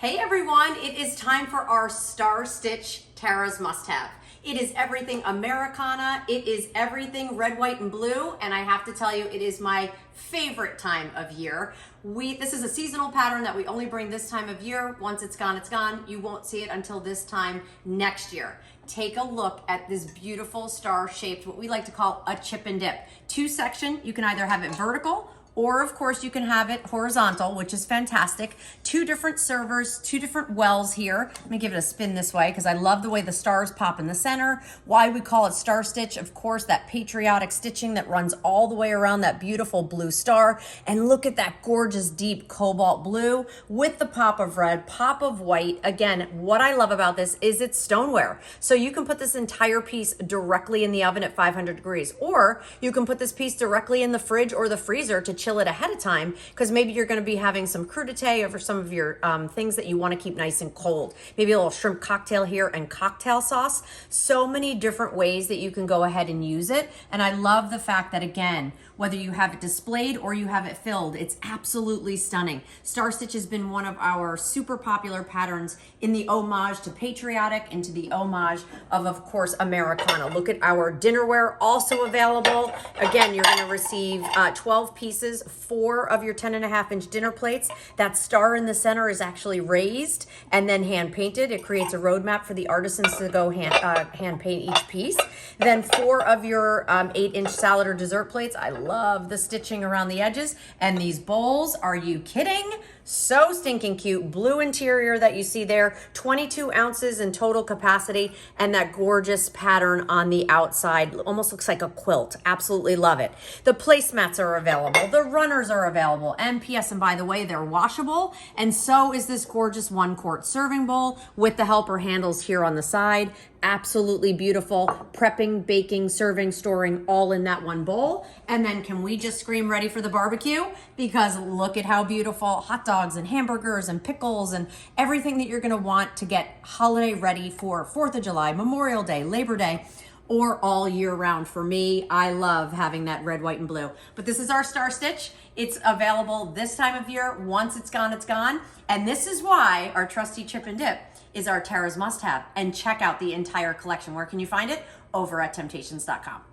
Hey everyone, it is time for our Star Stitch Tara's Must-Have. It is everything Americana, it is everything red, white, and blue, and I have to tell you, it is my favorite time of year. This is a seasonal pattern that we only bring this time of year. Once it's gone, it's gone. You won't see it until this time next year. Take a look at this beautiful star-shaped, what we like to call a chip and dip. Two section, you can either have it vertical, or of course you can have it horizontal, which is fantastic. Two different servers, two different wells here. Let me give it a spin this way because I love the way the stars pop in the center. Why we call it star stitch, of course, that patriotic stitching that runs all the way around that beautiful blue star. And look at that gorgeous deep cobalt blue with the pop of red, pop of white. Again, what I love about this is it's stoneware. So you can put this entire piece directly in the oven at 500 degrees, or you can put this piece directly in the fridge or the freezer to chill it ahead of time, because maybe you're going to be having some crudité over some of your things that you want to keep nice and cold. Maybe a little shrimp cocktail here and cocktail sauce. So many different ways that you can go ahead and use it. And I love the fact that, again, whether you have it displayed or you have it filled, it's absolutely stunning. Star Stitch has been one of our super popular patterns in the homage to patriotic and to the homage of course, Americana. Look at our dinnerware, also available. Again, you're going to receive 12 pieces, 4 of your 10.5-inch dinner plates. That star in the center is actually raised and then hand painted. It creates a roadmap for the artisans to go hand paint each piece. Then 4 of your 8-inch salad or dessert plates. I love the stitching around the edges. And these bowls, are you kidding? So stinking cute. Blue interior that you see there, 22 ounces in total capacity, and that gorgeous pattern on the outside. Almost looks like a quilt. Absolutely love it. The placemats are available. The runners are available. And P.S. and by the way, they're washable. And so is this gorgeous 1-quart serving bowl with the helper handles here on the side. Absolutely beautiful. Prepping, baking, serving, storing, all in that one bowl. And then can we just scream ready for the barbecue? Because look at how beautiful hot dogs and hamburgers and pickles and everything that you're gonna want to get holiday ready for 4th of July, Memorial Day, Labor Day, or all year round. For me, I love having that red, white, and blue. But this is our Star Stitch. It's available this time of year. Once it's gone, it's gone. And this is why our trusty chip and dip is our Tara's must-have. And check out the entire collection. Where can you find it? Over at temp-tations.com.